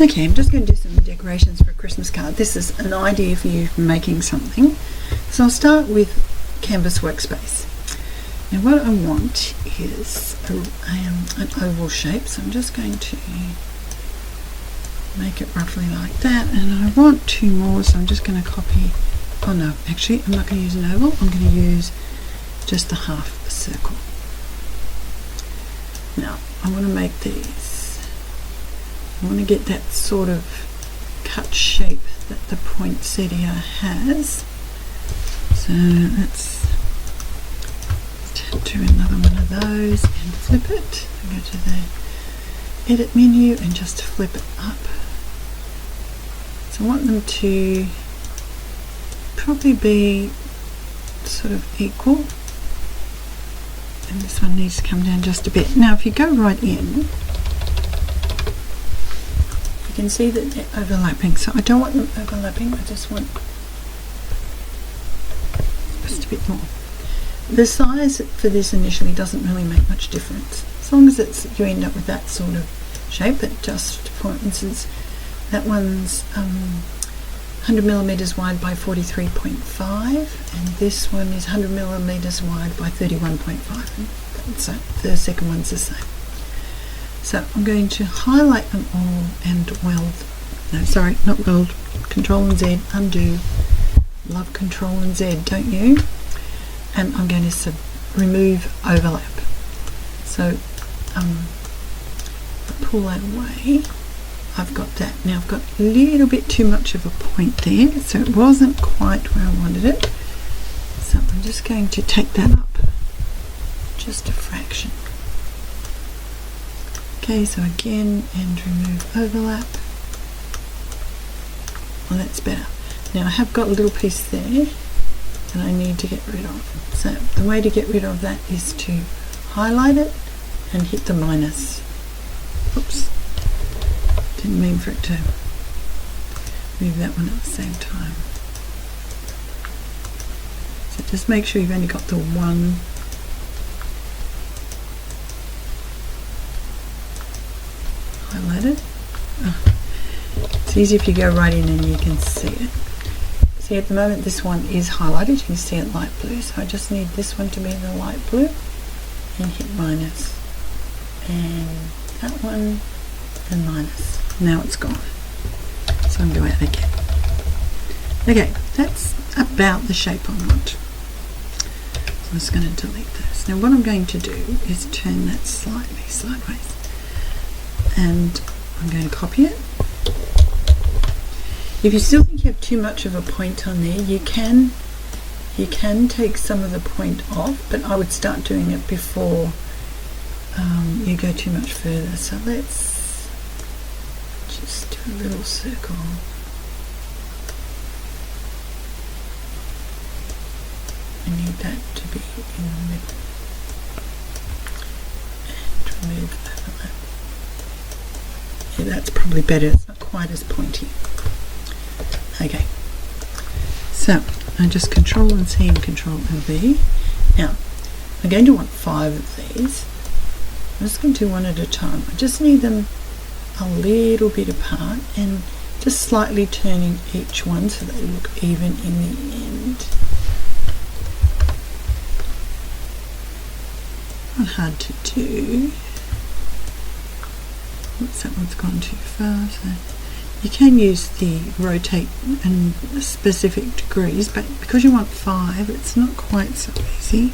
Okay, I'm just going to do some decorations for a Christmas card. This is an idea for you for making something. So I'll start with Canvas Workspace. Now what I want is an oval shape, so I'm just going to make it roughly like that, and I want two more, so I'm just going to copy, oh no, actually I'm not going to use an oval, I'm going to use just a half a circle. Now I want to make these, I want to get that sort of cut shape that the poinsettia has, so let's do another one of those and flip it. I go to the edit menu and just flip it up. So I want them to probably be sort of equal, and this one needs to come down just a bit. Now if you go right in, you can see that they're overlapping, so I don't want them overlapping, I just want just a bit more. The size for this initially doesn't really make much difference, as long as you end up with that sort of shape. But just for instance, that one's 100 millimeters wide by 43.5, and this one is 100 millimeters wide by 31.5. So the second one's the same. So I'm going to highlight them all and weld. No, sorry, not weld. Control and Z, undo. Love Control and Z, don't you? And I'm going to remove overlap. So pull that away. I've got that. Now I've got a little bit too much of a point there, so it wasn't quite where I wanted it. So I'm just going to take that up just a fraction. Okay, so again, and remove overlap. Well, that's better. Now I have got a little piece there that I need to get rid of. So the way to get rid of that is to highlight it and hit the minus. Oops, didn't mean for it to move that one at the same time. So just make sure you've only got the one highlighted. Oh, it's easy if you go right in and you can see it. See, at the moment this one is highlighted, you can see it light blue, so I just need this one to be the light blue and hit minus, and that one and minus. Now it's gone, so I'm going to add again. Okay, that's about the shape I want. So I'm just going to delete those. Now what I'm going to do is turn that slightly sideways, and I'm going to copy it. If you still think you have too much of a point on there, you can take some of the point off, but I would start doing it before you go too much further. So let's just do a little circle. I need that to be in the middle. And remove overlap. Yeah, that's probably better. It's not quite as pointy. Okay, so I just Control and C and Control and V. Now, I'm going to want 5 of these. I'm just going to do one at a time. I just need them a little bit apart and just slightly turning each one so they look even in the end. Not hard to do. Oops, that one's gone too far. So you can use the rotate in specific degrees, but because you want 5, it's not quite so easy.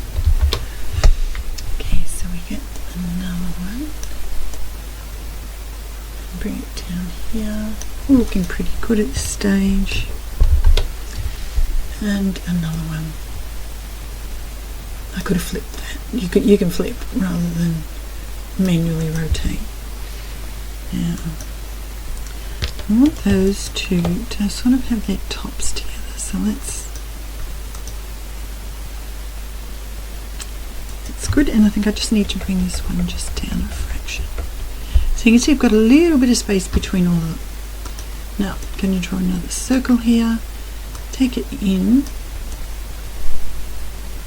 Okay, so we get another one. Bring it down here. We're looking pretty good at this stage. And another one. I could have flipped that. You can flip rather than manually rotate. Now, I want those two to sort of have their tops together, so it's good, and I think I just need to bring this one just down a fraction. So you can see I've got a little bit of space between all of them. Now I'm going to draw another circle here, take it in.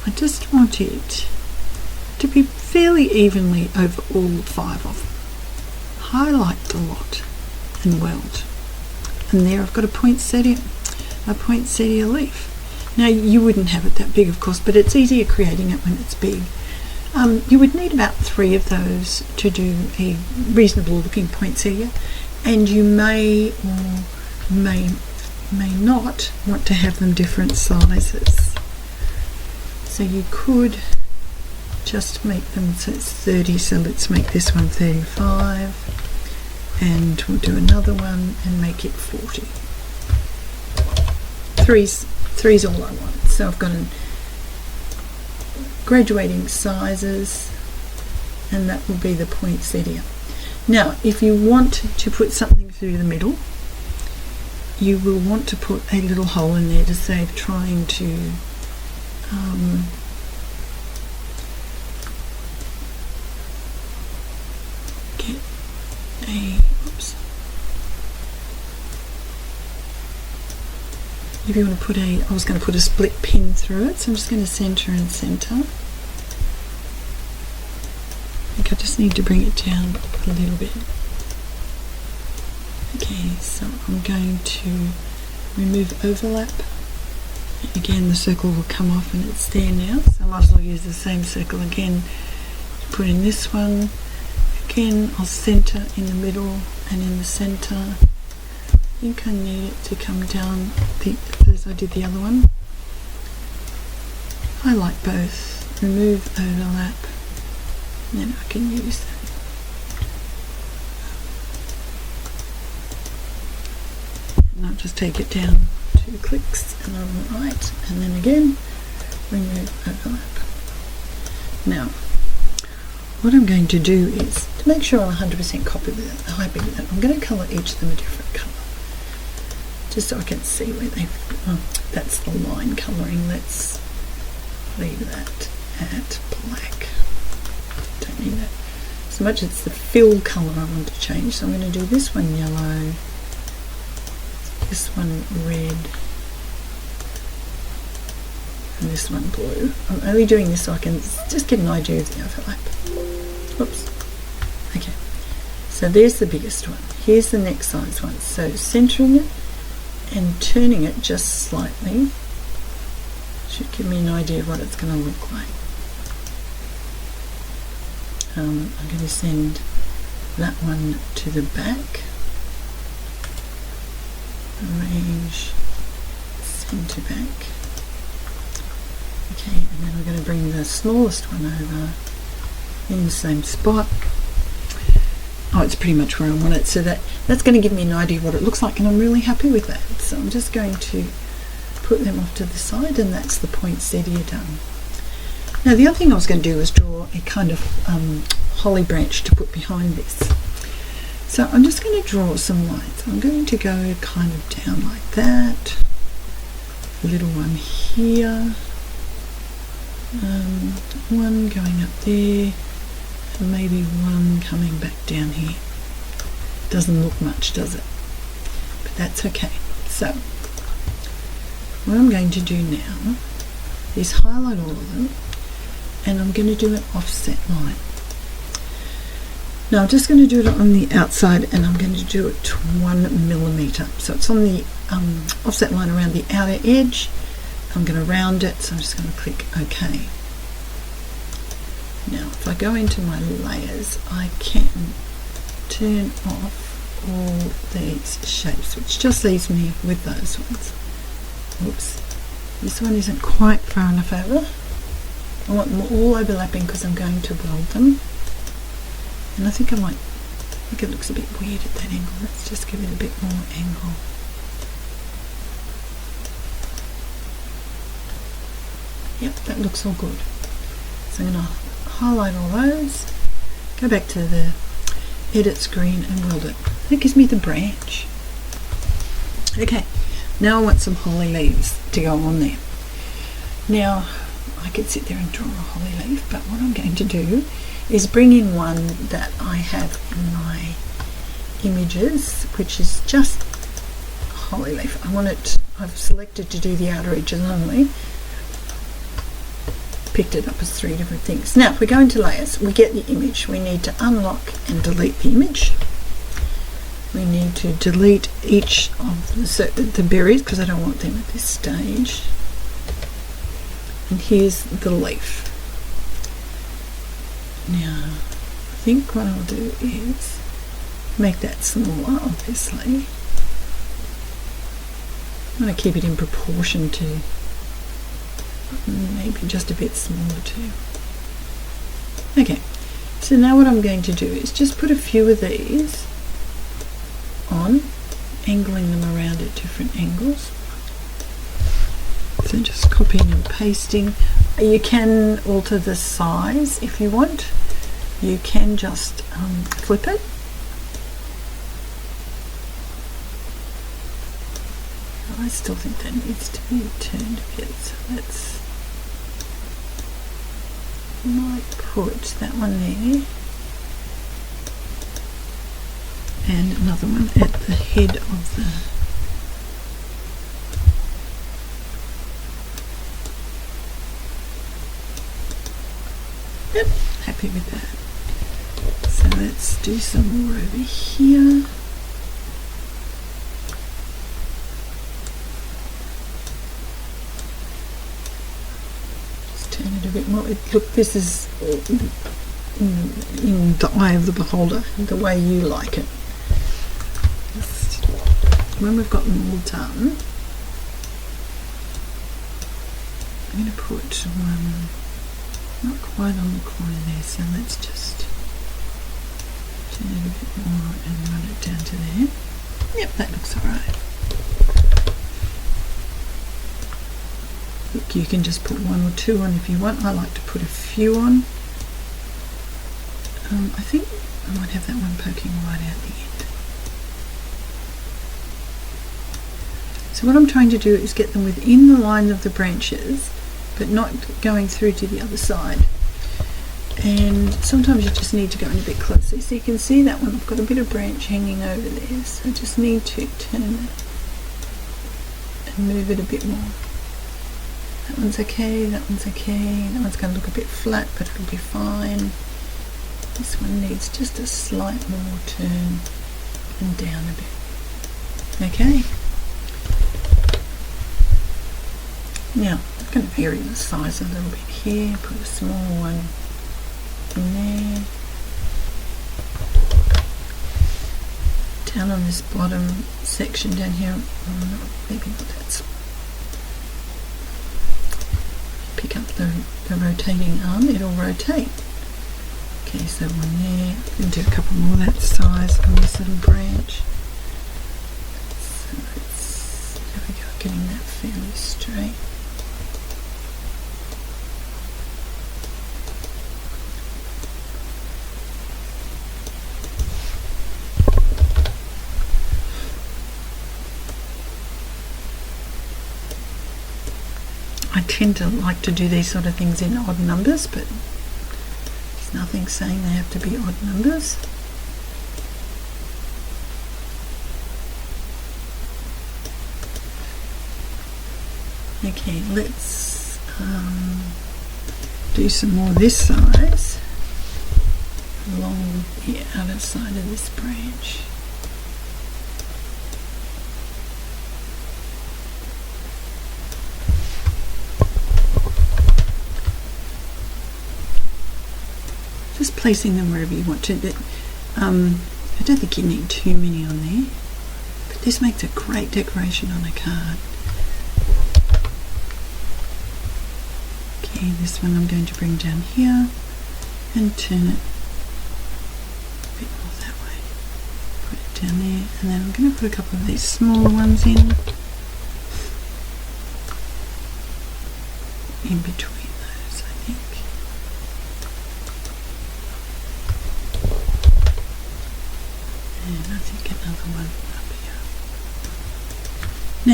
I just want it to be fairly evenly over all 5 of them. Highlight a lot. and weld. And there I've got a poinsettia leaf. Now you wouldn't have it that big, of course, but it's easier creating it when it's big. You would need about 3 of those to do a reasonable looking poinsettia, and you may or may not want to have them different sizes. So you could just make them so it's 30, so let's make this one 35, and we'll do another one and make it 40. Three's all I want. So I've got graduating sizes, and that will be the poinsettia. Now if you want to put something through the middle, you will want to put a little hole in there to save trying to get a, oops. If you want to put I was going to put a split pin through it, so I'm just going to center and center. I think I just need to bring it down a little bit. Okay, so I'm going to remove overlap. Again, the circle will come off and it's there now, so I might as well use the same circle again. Put in this one. Again, I'll center in the middle and in the center. I think I need it to come down as I did the other one. I like both. Remove overlap, and then I can use that. And I'll just take it down 2 clicks and on the right, and then again remove overlap. Now what I'm going to do is, to make sure I'm 100% happy with it, I'm going to colour each of them a different colour, just so I can see where that's the line colouring. Let's leave that at black. Don't need that so much. It's the fill colour I want to change, so I'm going to do this one yellow, this one red, and this one blue. I'm only doing this so I can just get an idea of the overlap. Oops. Okay, so there's the biggest one. Here's the next size one. So centering it and turning it just slightly should give me an idea of what it's going to look like. I'm going to send that one to the back. Arrange, send to back. Okay, and then we're going to bring the smallest one over in the same spot. Oh, it's pretty much where I want it, so that's going to give me an idea of what it looks like, and I'm really happy with that. So I'm just going to put them off to the side, and that's the poinsettia done. Now the other thing I was going to do was draw a kind of holly branch to put behind this. So I'm just going to draw some lines. I'm going to go kind of down like that, a little one here, one going up there, and maybe one coming back down here. Doesn't look much, does it? But that's okay. So what I'm going to do now is highlight all of them, and I'm going to do an offset line. Now I'm just going to do it on the outside, and I'm going to do it to 1 millimeter. So it's on the offset line around the outer edge. I'm going to round it, so I'm just going to click OK. Now if I go into my layers, I can turn off all these shapes, which just leaves me with those ones. Oops, this one isn't quite far enough over. I want them all overlapping because I'm going to weld them. And I think it looks a bit weird at that angle. Let's just give it a bit more angle. Yep, that looks all good. So I'm going to highlight all those, go back to the edit screen and weld it. That gives me the branch. Okay, now I want some holly leaves to go on there. Now I could sit there and draw a holly leaf, but what I'm going to do is bring in one that I have in my images, which is just a holly leaf. I've selected to do the outer edges only. Picked it up as 3 different things. Now if we go into layers, we get the image. We need to unlock and delete the image. actually need to delete each of the berries because I don't want them at this stage. And here's the leaf. Now, I think what I'll do is make that smaller, obviously. I'm going to keep it in proportion to maybe just a bit smaller too. Okay, so now what I'm going to do is just put a few of these on, angling them around at different angles. So just copying and pasting. You can alter the size if you want. You can just flip it. I still think that needs to be turned a bit, so let's might put that one there and another one at the head of the Yep, happy with that. So let's do some more over here. Just turn it a bit more. Look, this is in the eye of the beholder, the way you like it. Just, when we've got them all done, I'm going to put one not quite on the corner there, so let's just turn it a bit more and run it down to there. Yep, that looks alright. Look, you can just put one or two on if you want. I like to put a few on. I think I might have that one poking right out the end. So what I'm trying to do is get them within the line of the branches, but not going through to the other side. And sometimes you just need to go in a bit closer. So you can see that one, I've got a bit of branch hanging over there, so I just need to turn it and move it a bit more. That one's okay, that one's okay, that one's going to look a bit flat, but it'll be fine. This one needs just a slight more turn and down a bit. Okay. Now, I'm going to vary the size a little bit here, put a small one in there. Down on this bottom section down here, maybe not that small. Pick up the rotating arm, it'll rotate. Okay, so one there. I'm going to do a couple more that size on this little branch. So there we go, getting that fairly straight. I tend to like to do these sort of things in odd numbers, but there's nothing saying they have to be odd numbers. Okay, let's do some more this size along the outer side of this branch. Just placing them wherever you want to. I don't think you need too many on there, but this makes a great decoration on a card. Okay, this one I'm going to bring down here and turn it a bit more that way. Put it down there, and then I'm going to put a couple of these smaller ones in between. And I think another one up here.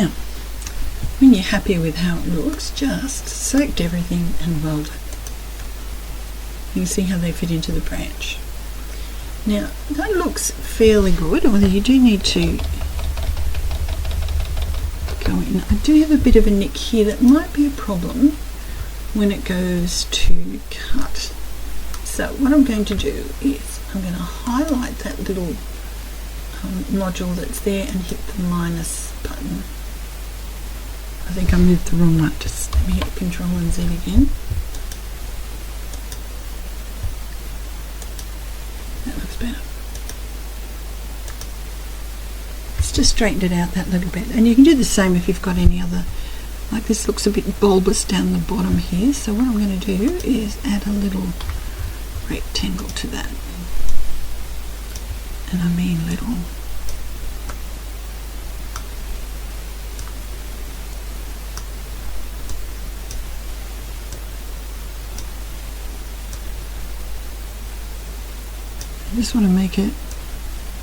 Now, when you're happy with how it looks, just select everything and weld it. You can see how they fit into the branch. Now, that looks fairly good, although you do need to go in. I do have a bit of a nick here that might be a problem when it goes to cut. So what I'm going to do is I'm going to highlight that little module that's there and hit the minus button. I think I moved the wrong one. Just let me hit Control and Z again. That looks better. It's just straightened it out that little bit. And you can do the same if you've got any other, like this looks a bit bulbous down the bottom here. So what I'm going to do is add a little rectangle to that. And I mean little. I just want to make it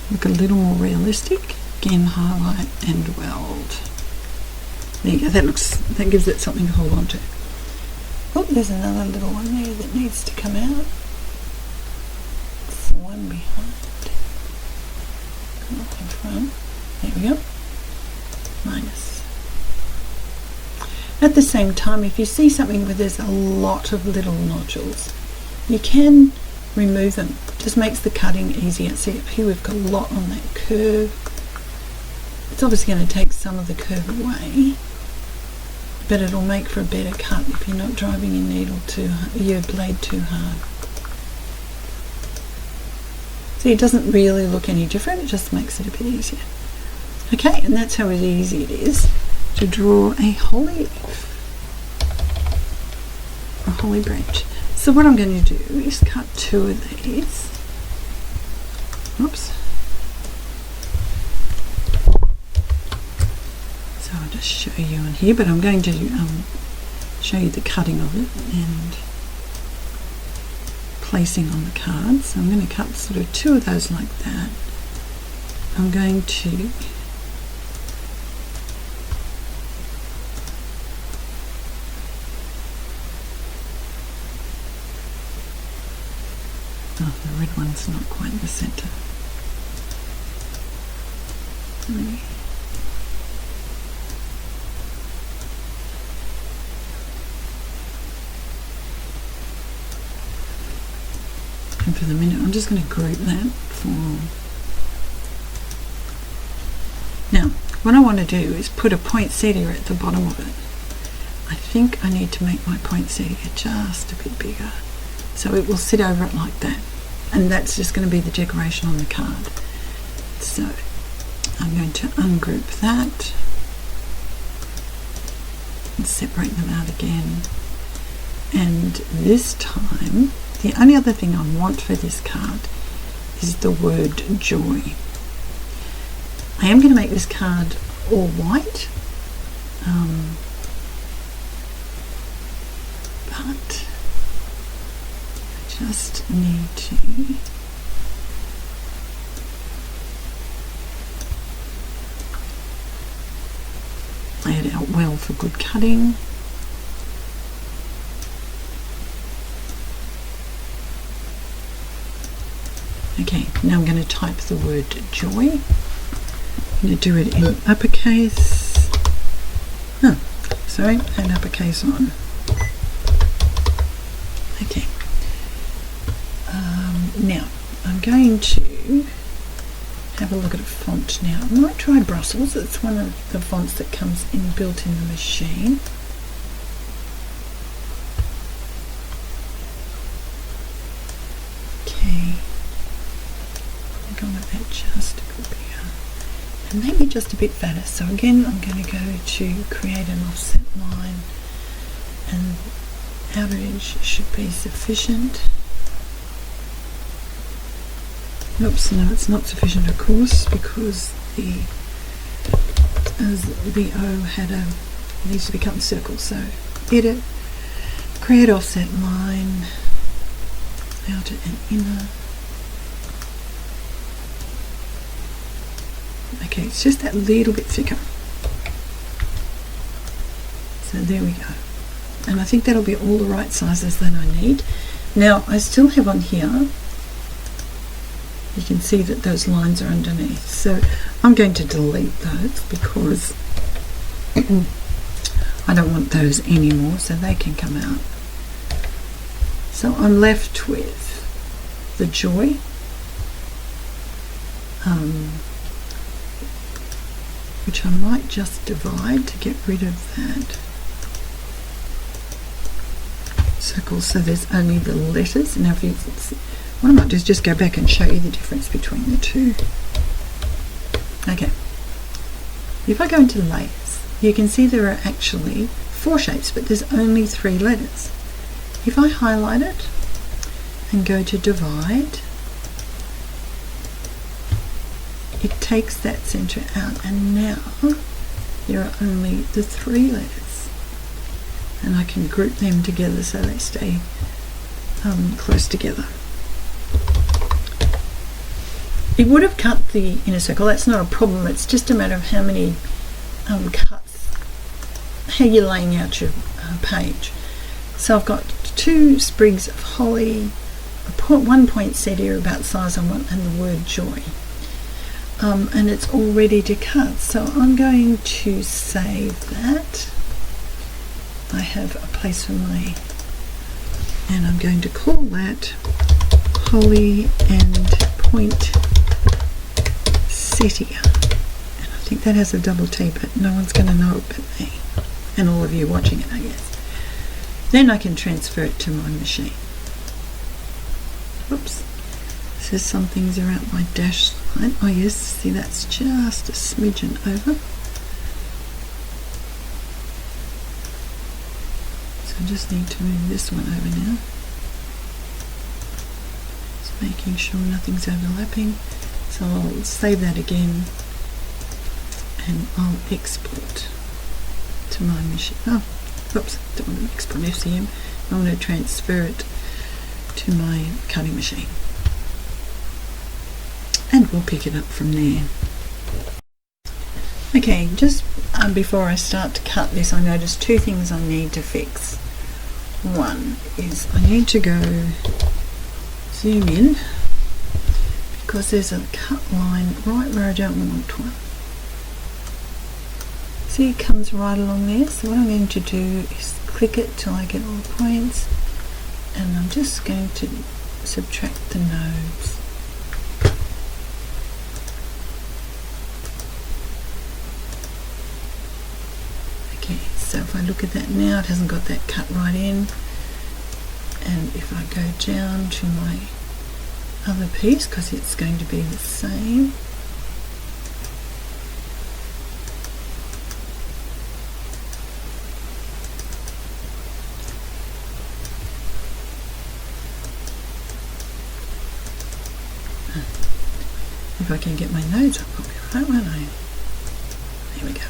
look a little more realistic. Again, highlight and weld. There you go. That gives it something to hold on to. Oh, there's another little one there that needs to come out. It's the one behind. Not in front. There we go. Minus. At the same time, if you see something where there's a lot of little nodules, you can remove them. Just makes the cutting easier. See up here we've got a lot on that curve. It's obviously going to take some of the curve away, but it'll make for a better cut if you're not driving your blade too hard. See, it doesn't really look any different, it just makes it a bit easier. Okay, and that's how easy it is to draw a holly leaf, a holly branch. So what I'm going to do is cut 2 of these. Oops. So I'll just show you in here, but I'm going to show you the cutting of it and placing on the card. So I'm going to cut sort of 2 of those like that. I'm going to the red one's not quite in the centre. And for the minute, I'm just going to group that for. Now, what I want to do is put a poinsettia at the bottom of it. I think I need to make my poinsettia just a bit bigger, so it will sit over it like that. And that's just going to be the decoration on the card. So I'm going to ungroup that and separate them out again. And this time, the only other thing I want for this card is the word joy. I am going to make this card all white, but just need to lay it out well for good cutting. Okay, now I'm going to type the word joy. I'm going to do it in uppercase. Oh, sorry, had uppercase on. Okay. Now, I'm going to have a look at a font now. I might try Brussels. It's one of the fonts that comes built in the machine. Okay. I think I'll make that just a bit bigger. And maybe just a bit fatter. So again, I'm going to go to create an offset line. And outer edge should be sufficient. Oops, no, it's not sufficient, of course, because the O needs to become circle. So edit, create offset line, outer and inner. Okay, it's just that little bit thicker. So there we go. And I think that'll be all the right sizes that I need. Now, I still have on here, you can see that those lines are underneath. So I'm going to delete those because I don't want those anymore, so they can come out. So I'm left with the joy, which I might just divide to get rid of that circle so there's only the letters. Now if you, what I might do is just go back and show you the difference between the two. Okay, if I go into layers, you can see there are actually 4 shapes, but there's only 3 letters. If I highlight it and go to divide, it takes that center out, and now there are only the 3 letters, and I can group them together so they stay close together. It would have cut the inner circle, that's not a problem, it's just a matter of how many cuts, how you're laying out your page. So I've got 2 sprigs of holly, one poinsettia about the size I want, and the word joy. And it's all ready to cut, so I'm going to save that. I have a place for my, and I'm going to call that holly and poinsettia. And I think that has a double T, but no one's going to know it but me and all of you watching it, I guess. Then I can transfer it to my machine. Oops. So some things are out my dash line. Oh yes, see that's just a smidgen over. So I just need to move this one over now. Just making sure nothing's overlapping. So I'll save that again and I'll export to my machine. Oh, oops, don't want to export FCM. I want to transfer it to my cutting machine. And we'll pick it up from there. Okay, just before I start to cut this, I noticed 2 things I need to fix. One is I need to go zoom in because there's a cut line right where I don't want one. See, it comes right along there. So what I'm going to do is click it till I get all the points, and I'm just going to subtract the nodes. So if I look at that now, it hasn't got that cut right in. And if I go down to my other piece, because it's going to be the same, if I can get my nodes up, I'll be right, won't I? There we go.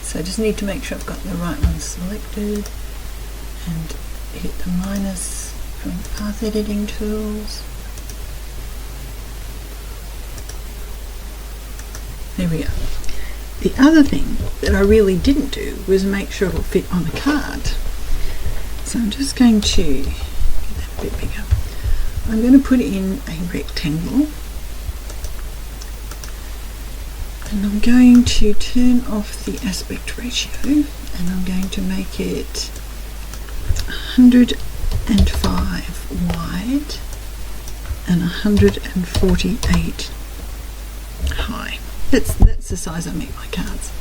So I just need to make sure I've got the right one selected and hit the minus from the path editing tools. There we go. The other thing that I really didn't do was make sure it'll fit on the card. So I'm just going to get that a bit bigger. I'm going to put in a rectangle. And I'm going to turn off the aspect ratio, and I'm going to make it 105 wide and 148 high. That's the size I make my cards.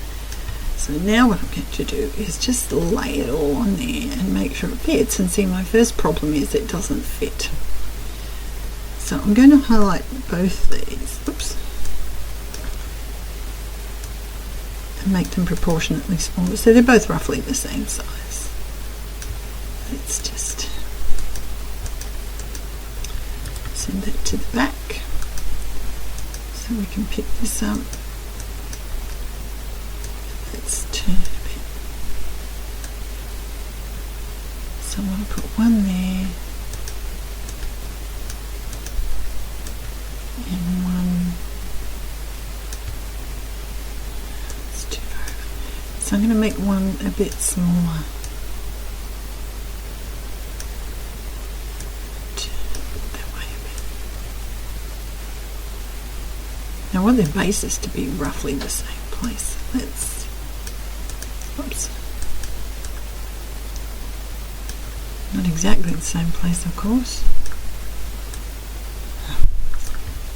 So now what I'm going to do is just lay it all on there and make sure it fits. And see, my first problem is it doesn't fit. So I'm going to highlight both these. Oops. And make them proportionately smaller, so they're both roughly the same size. Let's just send that to the back so we can pick this up. Let's turn it a bit. So I want to put one there and one. So I'm going to make one a bit smaller. That way a bit. Now I want their bases to be roughly the same place. Let's, oops. Not exactly the same place, of course.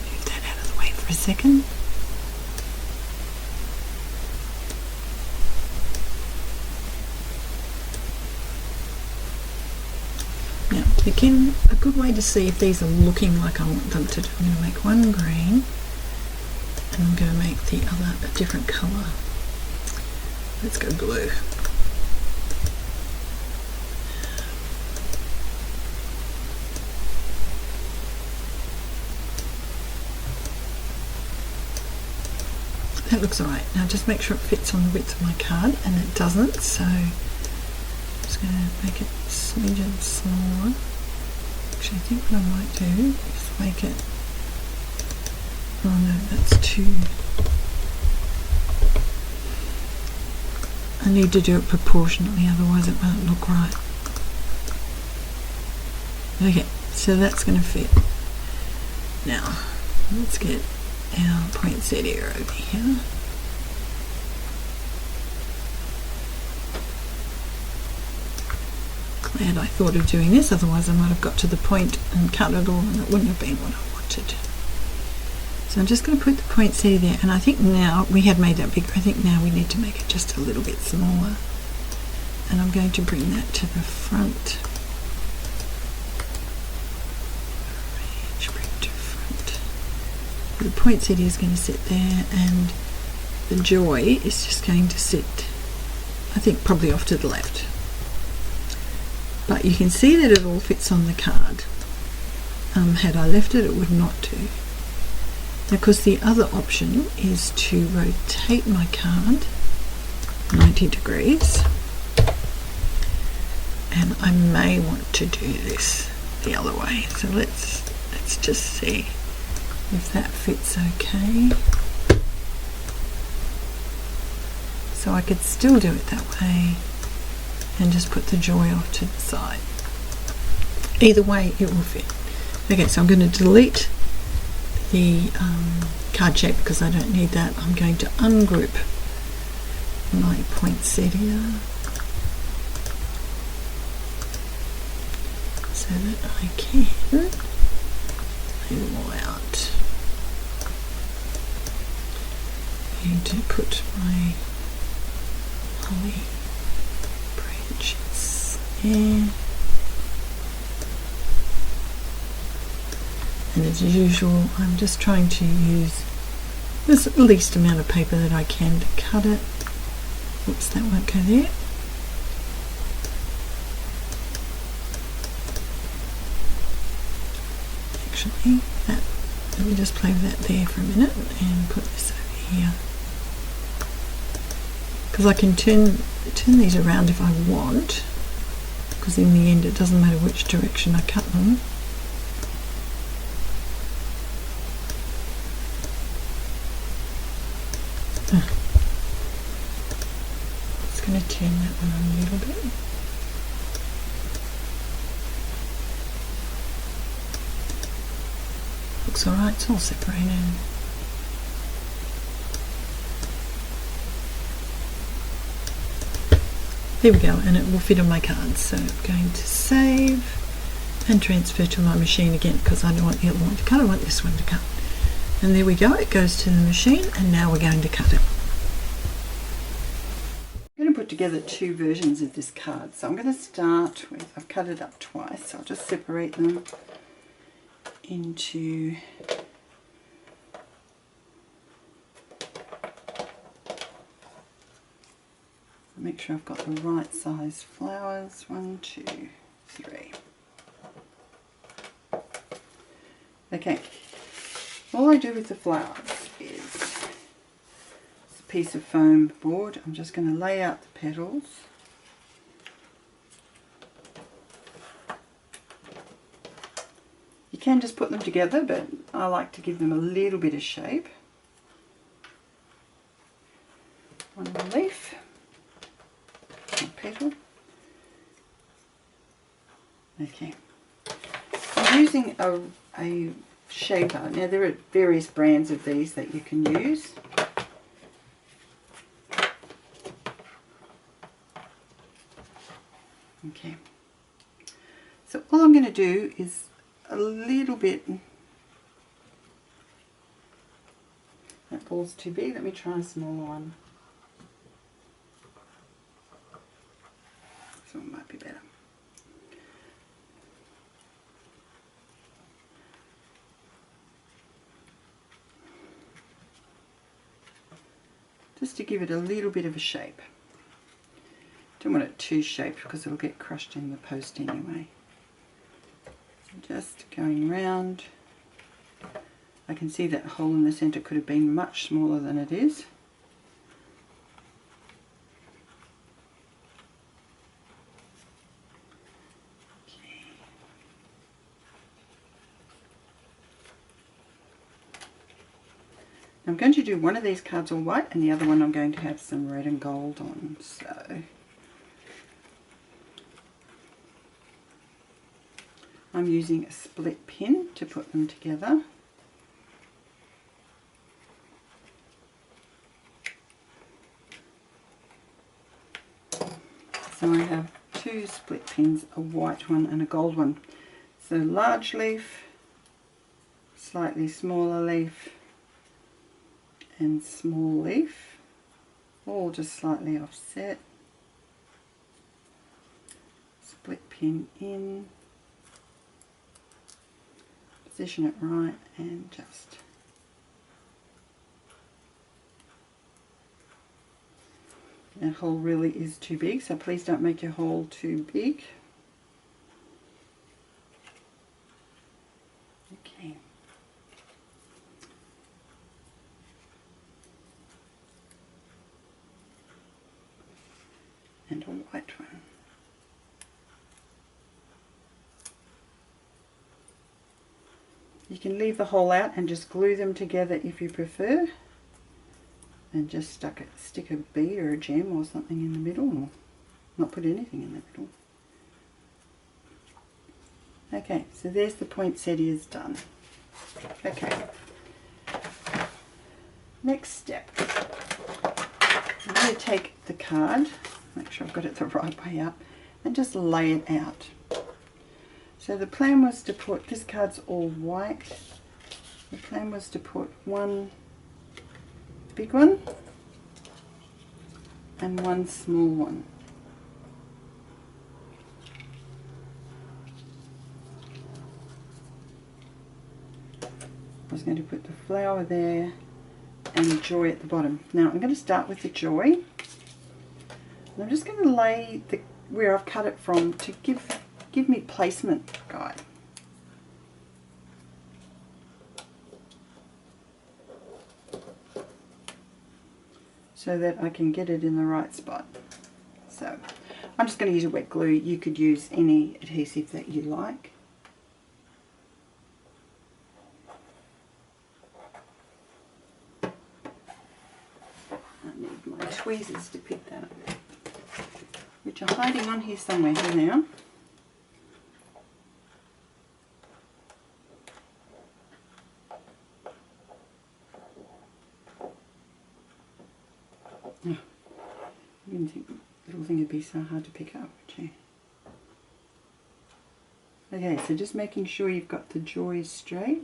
Move that out of the way for a second. Again, a good way to see if these are looking like I want them to do. I'm going to make one green, and I'm going to make the other a different colour. Let's go blue. That looks alright. Now just make sure it fits on the width of my card, and it doesn't, so I'm just going to make it a smidgen smaller. Actually, I think what I might do is make it, oh no, that's too, I need to do it proportionately, otherwise it won't look right. Okay, so that's going to fit. Now, let's get our poinsettia over here. Glad I thought of doing this, otherwise I might have got to the point and cut it all and it wouldn't have been what I wanted. So I'm just going to put the poinsettia there, and I think now, we had made that bigger, I think now we need to make it just a little bit smaller. And I'm going to bring that to the front. The poinsettia is going to sit there, and the joy is just going to sit, I think, probably off to the left. But you can see that it all fits on the card. Had I left it, it would not do. Now, of course, the other option is to rotate my card 90 degrees, and I may want to do this the other way. So let's just see if that fits okay. So I could still do it that way and just put the joy off to the side. Either way it will fit. Okay, so I'm going to delete the card shape because I don't need that. I'm going to ungroup my poinsettia so that I can lay them all out. I'm going to put my holly branches there. And as usual, I'm just trying to use the least amount of paper that I can to cut it. Oops, that won't go there. Actually, let me just play with that there for a minute and put this over here. Because I can turn these around if I want, because in the end it doesn't matter which direction I cut them. Just going to turn that one on a little bit. Looks alright, it's all separated. There we go, and it will fit on my cards. So I'm going to save and transfer to my machine again because I don't want the other one to cut, I want this one to cut. And there we go, it goes to the machine, and now we're going to cut it. I'm going to put together two versions of this card. So I'm going to start with, I've cut it up twice, so I'll just separate them into make sure I've got the right size flowers. 1, 2, 3. Okay, all I do with the flowers is a piece of foam board. I'm just going to lay out the petals. You can just put them together, but I like to give them a little bit of shape. One leaf, one petal. Okay. I'm using a shaper. Now there are various brands of these that you can use. Okay. So all I'm going to do is a little bit, that ball's too big, let me try a smaller one. This one might be better. just to give it a little bit of a shape. Don't want it too shaped because it'll get crushed in the post anyway. So just going round. I can see that hole in the centre could have been much smaller than it is. I'm going to do one of these cards all white and the other one I'm going to have some red and gold on. So I'm using a split pin to put them together. So I have two split pins, a white one and a gold one. So large leaf, slightly smaller leaf, and small leaf, all just slightly offset. Split pin in, position it right, and just that hole really is too big, so please don't make your hole too big. Okay. And a white one. You can leave the hole out and just glue them together if you prefer, and just stick a bead or a gem or something in the middle, or not put anything in the middle. Okay, so there's the poinsettias done. Okay, next step, I'm going to take the card, make sure I've got it the right way up, and just lay it out. So the plan was to put, this card's all white, the plan was to put one big one and one small one. I was going to put the flower there and the joy at the bottom. Now I'm going to start with the joy. And I'm just going to lay the where I've cut it from to give me placement guide. So that I can get it in the right spot. So I'm just going to use a wet glue. You could use any adhesive that you like. I need my tweezers to pick that up, which are hiding on here somewhere. Here they are. Oh, you didn't think the little thing would be so hard to pick up, would you? Okay, so just making sure you've got the joys straight.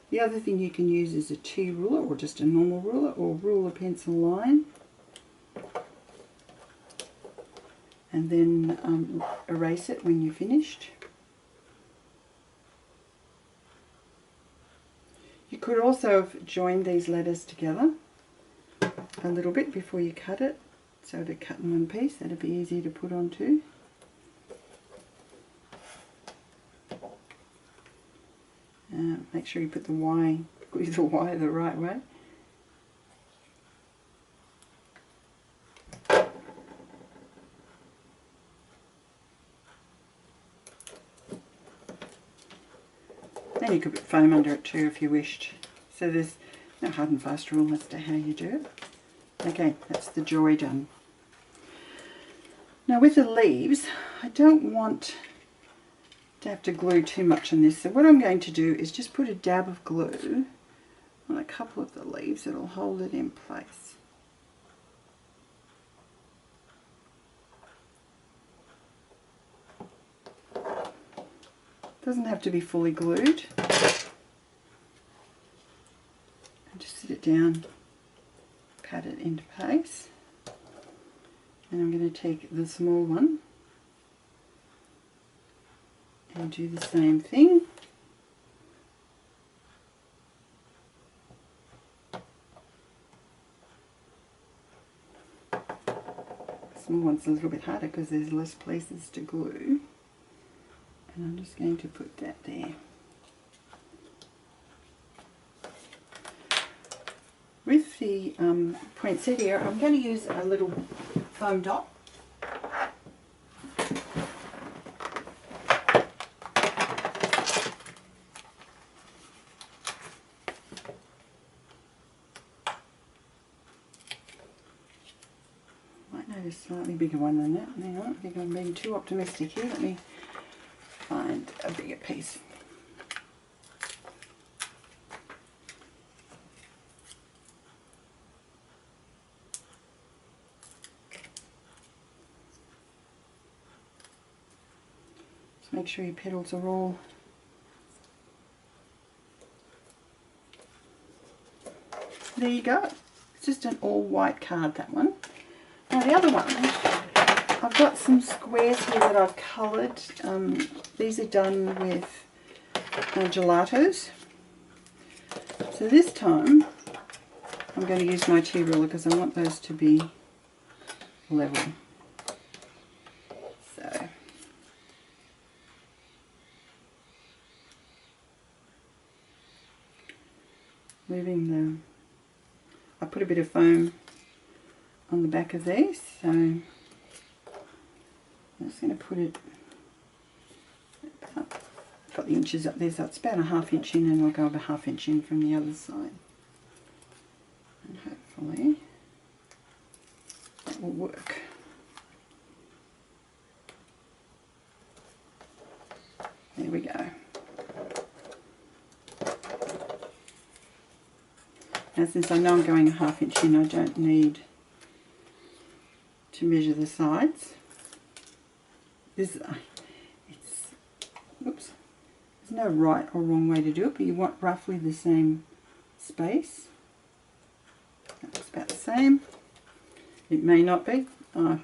The other thing you can use is a T ruler, or just a normal ruler, or ruler pencil line. And then erase it when you're finished. You could also have joined these letters together a little bit before you cut it, so to cut in one piece, that'd be easier to put on too. Make sure you put the Y, glue the Y the right way. And you could put foam under it too if you wished. So there's no hard and fast rule as to how you do it. Okay, that's the joy done. Now with the leaves, I don't want to have to glue too much on this. So what I'm going to do is just put a dab of glue on a couple of the leaves. It'll hold it in place. Doesn't have to be fully glued. And just sit it down, pat it into place. And I'm going to take the small one and do the same thing. small one's a little bit harder because there's less places to glue. And I'm just going to put that there. With the poinsettia, I'm going to use a little foam dot. Might notice a slightly bigger one than that. Hang on, I think I'm being too optimistic here. Let me find a bigger piece. Make sure your petals are all there. You go. It's just an all white card, that one. Now the other one, I've got some squares here that I've coloured. These are done with gelatos. So this time I'm going to use my tea ruler because I want those to be level. So moving them, I put a bit of foam on the back of these, so I'm just going to put it up. Got the inches up there, so it's about a ½ inch in, and I'll go about ½ inch in from the other side, and hopefully that will work. There we go. Now, since I know I'm going a ½ inch in, I don't need to measure the sides. There's no right or wrong way to do it, but you want roughly the same space. That's about the same. It may not be. I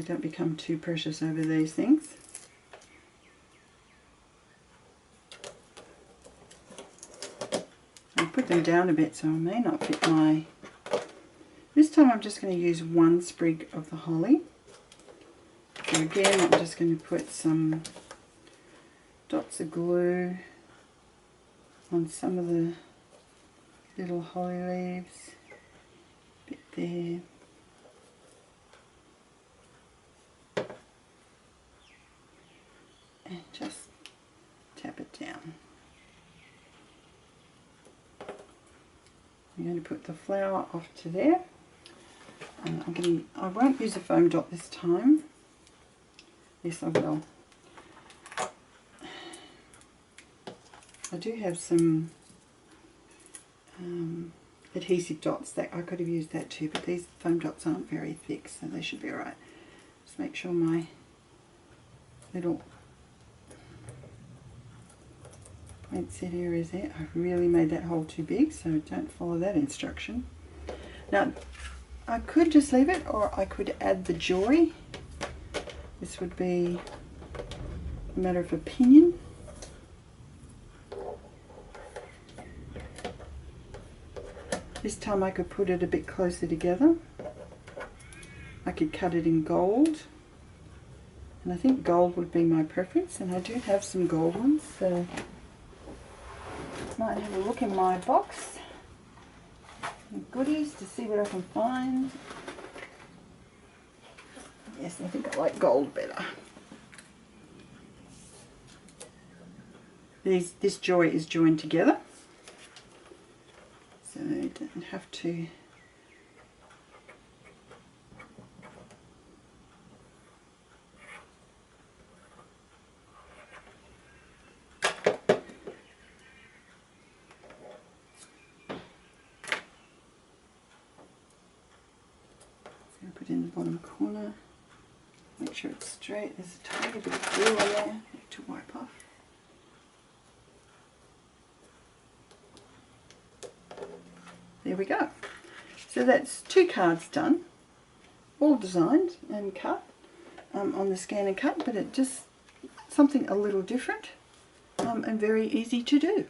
don't become too precious over these things. I'll put them down a bit so I may not fit my... This time I'm just going to use one sprig of the holly. So again, I'm just going to put some dots of glue on some of the little holly leaves. A bit there. And just tap it down. I'm going to put the flower off to there. I won't use a foam dot this time. Yes, I will. I do have some adhesive dots that I could have used that too, but these foam dots aren't very thick, so they should be alright. Just make sure my little poinsettia is there. I've really made that hole too big, so don't follow that instruction. Now, I could just leave it, or I could add the joy. This would be a matter of opinion. This time I could put it a bit closer together. I could cut it in gold, and I think gold would be my preference, and I do have some gold ones, so might have a look in my box and goodies to see what I can find. Yes, I think I like gold better. This joy is joined together, so you don't have to put in the bottom corner. Make sure it's straight. There's a tiny bit of glue on there to wipe off. There we go. So that's 2 cards done, all designed and cut on the ScanNcut, but it just something a little different and very easy to do.